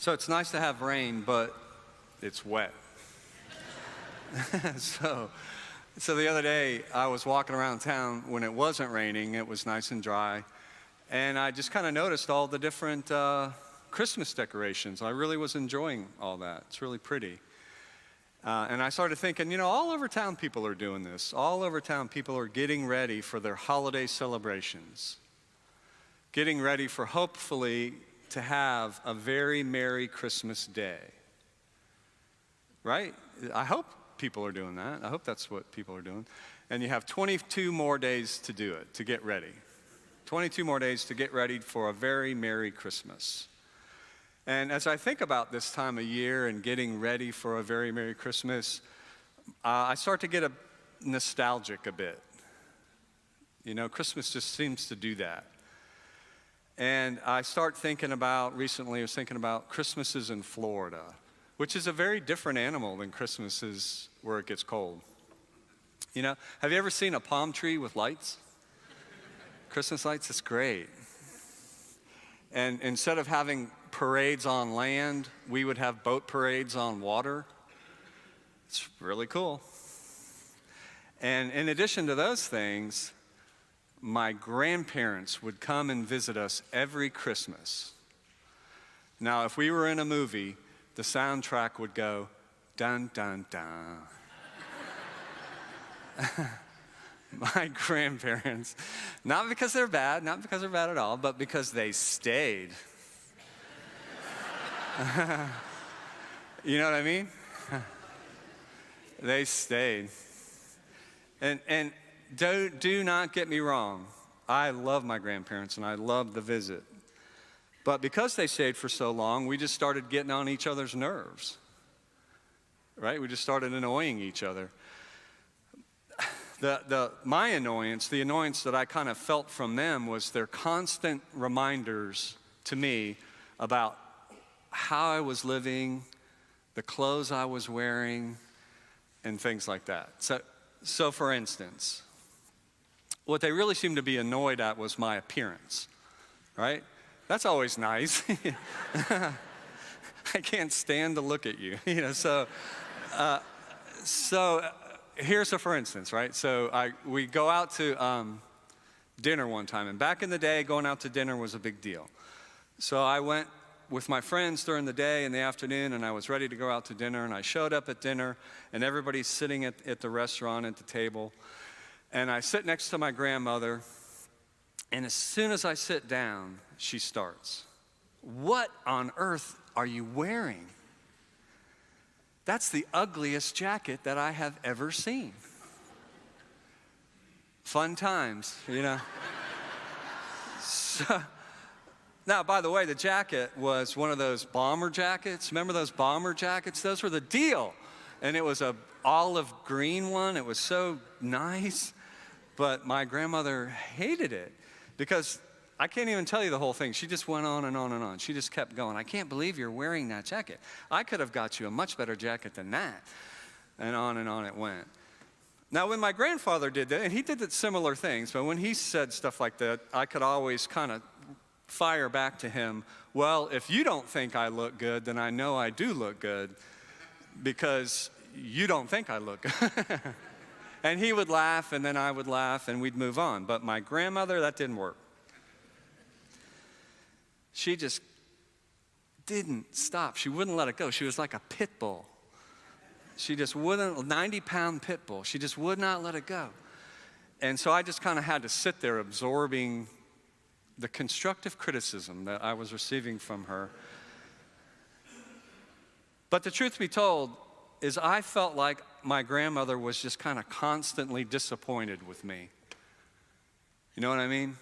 So it's nice to have rain, but it's wet. So the other day, I was walking around town when it wasn't raining. It was nice and dry. And I just kind of noticed all the different Christmas decorations. I really was enjoying all that. It's really pretty. And I started thinking, all over town people are doing this. All over town people are getting ready for their holiday celebrations. Getting ready for, hopefully, to have a very Merry Christmas Day. Right? I hope people are doing that. I hope that's what people are doing. And you have 22 more days to do it, to get ready. 22 more days to get ready for a very Merry Christmas. And as I think about this time of year and getting ready for a very Merry Christmas, I start to get nostalgic a bit. Christmas just seems to do that. And I start recently I was thinking about Christmases in Florida, which is a very different animal than Christmases where it gets cold. Have you ever seen a palm tree with lights? Christmas lights, it's great. And instead of having parades on land, we would have boat parades on water. It's really cool. And in addition to those things, my grandparents would come and visit us every Christmas. Now, if we were in a movie, the soundtrack would go, dun, dun, dun. My grandparents, not because they're bad at all, but because they stayed. You know what I mean? They stayed. And do not get me wrong. I love my grandparents and I love the visit. But because they stayed for so long, we just started getting on each other's nerves. Right? We just started annoying each other. My annoyance, the annoyance that I kind of felt from them was their constant reminders to me about how I was living, the clothes I was wearing, and things like that. So for instance, what they really seemed to be annoyed at was my appearance, right? That's always nice. I can't stand to look at you, So here's a for instance, right? So we go out to dinner one time, and back in the day, going out to dinner was a big deal. So I went with my friends during the day and the afternoon, and I was ready to go out to dinner, and I showed up at dinner, and everybody's sitting at the restaurant at the table, and I sit next to my grandmother, and as soon as I sit down, she starts, "What on earth are you wearing? That's the ugliest jacket that I have ever seen." Fun times, So, now, by the way, the jacket was one of those bomber jackets. Remember those bomber jackets? Those were the deal. And it was a olive green one. It was so nice. But my grandmother hated it because I can't even tell you the whole thing. She just went on and on and on. She just kept going. "I can't believe you're wearing that jacket. I could have got you a much better jacket than that." And on it went. Now, when my grandfather did that, and he did similar things, but when he said stuff like that, I could always kind of fire back to him, "Well, if you don't think I look good, then I know I do look good because you don't think I look good." And he would laugh, and then I would laugh, and we'd move on. But my grandmother, that didn't work. She just didn't stop. She wouldn't let it go. She was like a pit bull. She just wouldn't, 90-pound pit bull. She just would not let it go. And so I just kind of had to sit there absorbing the constructive criticism that I was receiving from her. But the truth be told is I felt like my grandmother was just kind of constantly disappointed with me. You know what I mean?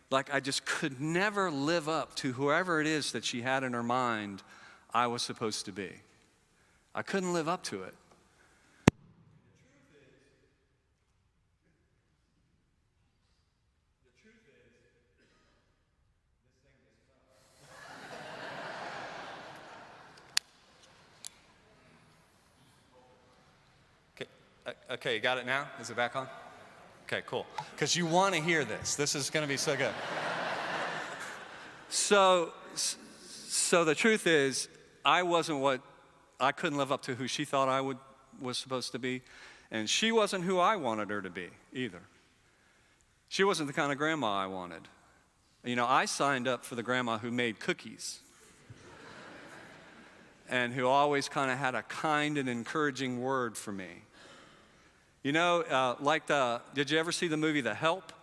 Like I just could never live up to whoever it is that she had in her mind I was supposed to be. I couldn't live up to it. Okay, you got it now? Is it back on? Okay, cool. Because you want to hear this. This is going to be so good. So the truth is, I couldn't live up to who she thought I was supposed to be, and she wasn't who I wanted her to be either. She wasn't the kind of grandma I wanted. You know, I signed up for the grandma who made cookies and who always kind of had a kind and encouraging word for me. You know, did you ever see the movie The Help?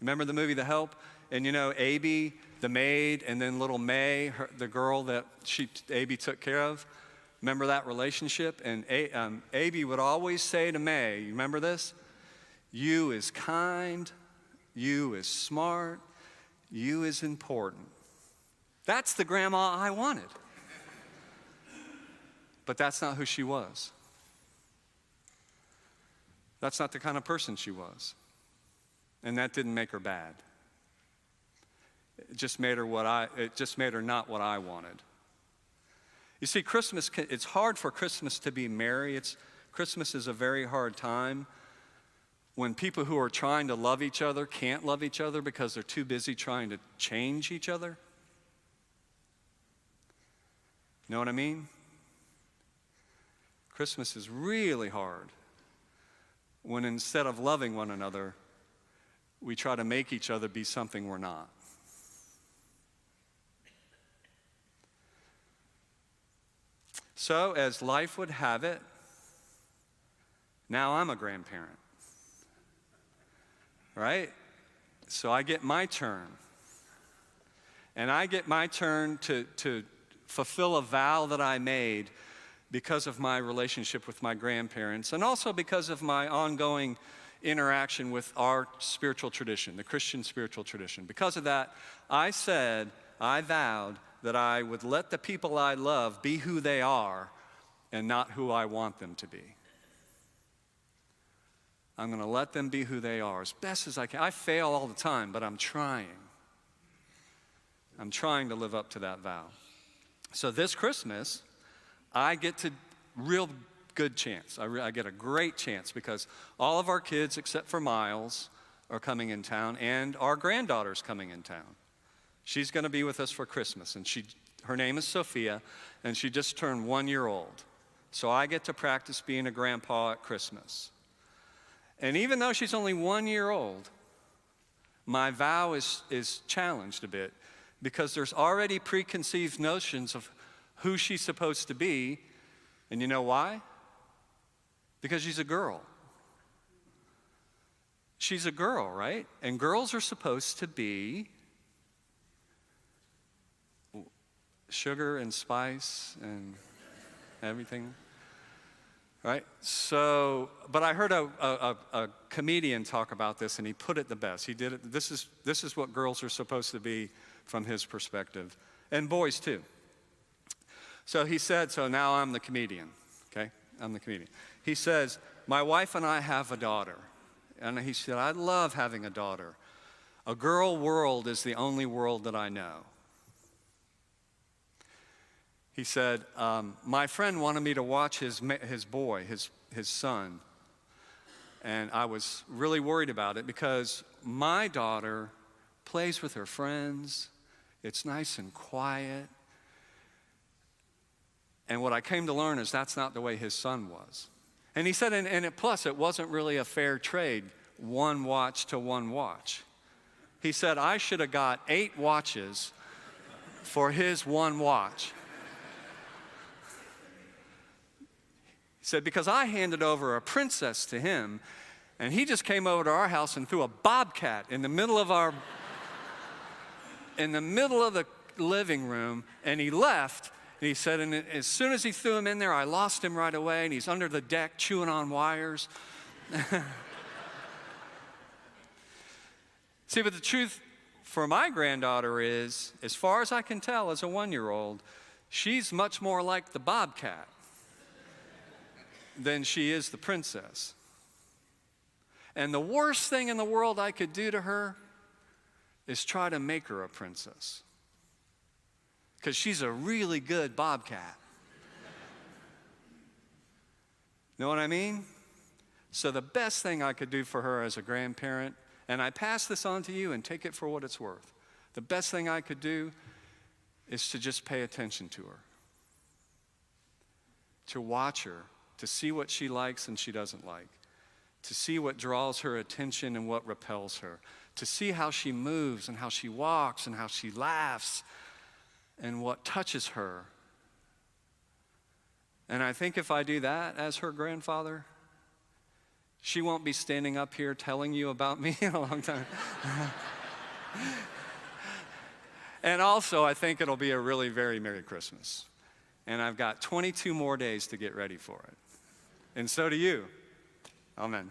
Remember the movie The Help? And you know, Abby, the maid, and then little May, the girl that Abby took care of. Remember that relationship? And Abby would always say to May, you remember this? You is kind, you is smart, you is important. That's the grandma I wanted. But that's not who she was. That's not the kind of person she was. And that didn't make her bad. It just made her not what I wanted. You see, it's hard for Christmas to be merry. Christmas is a very hard time when people who are trying to love each other can't love each other because they're too busy trying to change each other. You know what I mean? Christmas is really hard when instead of loving one another, we try to make each other be something we're not. So, as life would have it, now I'm a grandparent. Right? So I get my turn. And I get my turn to fulfill a vow that I made because of my relationship with my grandparents and also because of my ongoing interaction with our spiritual tradition, the Christian spiritual tradition. Because of that, I vowed that I would let the people I love be who they are and not who I want them to be. I'm going to let them be who they are as best as I can. I fail all the time, but I'm trying. I'm trying to live up to that vow. So this Christmas, I get a real good chance. I get a great chance because all of our kids, except for Miles, are coming in town, and our granddaughter's coming in town. She's going to be with us for Christmas, and her name is Sophia, and she just turned 1 year old. So I get to practice being a grandpa at Christmas. And even though she's only 1 year old, my vow is challenged a bit because there's already preconceived notions of who she's supposed to be. And you know why? Because she's a girl. She's a girl, right? And girls are supposed to be sugar and spice and everything. Right? So, but I heard a comedian talk about this, and he put it the best. He did it. This is what girls are supposed to be from his perspective, and boys too. So he said, so now I'm the comedian, okay? I'm the comedian. He says, my wife and I have a daughter. And he said, I love having a daughter. A girl world is the only world that I know. He said, my friend wanted me to watch his boy, his son. And I was really worried about it because my daughter plays with her friends. It's nice and quiet. And what I came to learn is that's not the way his son was. And he said, plus it wasn't really a fair trade, one watch to one watch. He said, I should have got 8 watches for his one watch. He said, because I handed over a princess to him, and he just came over to our house and threw a bobcat in the middle of the living room, and he left. And he said, and as soon as he threw him in there, I lost him right away, and he's under the deck chewing on wires. See, but the truth for my granddaughter is, as far as I can tell as a 1-year-old, she's much more like the bobcat than she is the princess. And the worst thing in the world I could do to her is try to make her a princess. Because she's a really good bobcat. Know what I mean? So the best thing I could do for her as a grandparent, and I pass this on to you and take it for what it's worth. The best thing I could do is to just pay attention to her to watch her, to see what she likes and she doesn't like, to see what draws her attention and what repels her, to see how she moves and how she walks and how she laughs and what touches her. And I think if I do that as her grandfather, she won't be standing up here telling you about me in a long time. And also, I think it'll be a really very Merry Christmas. And I've got 22 more days to get ready for it. And so do you. Amen.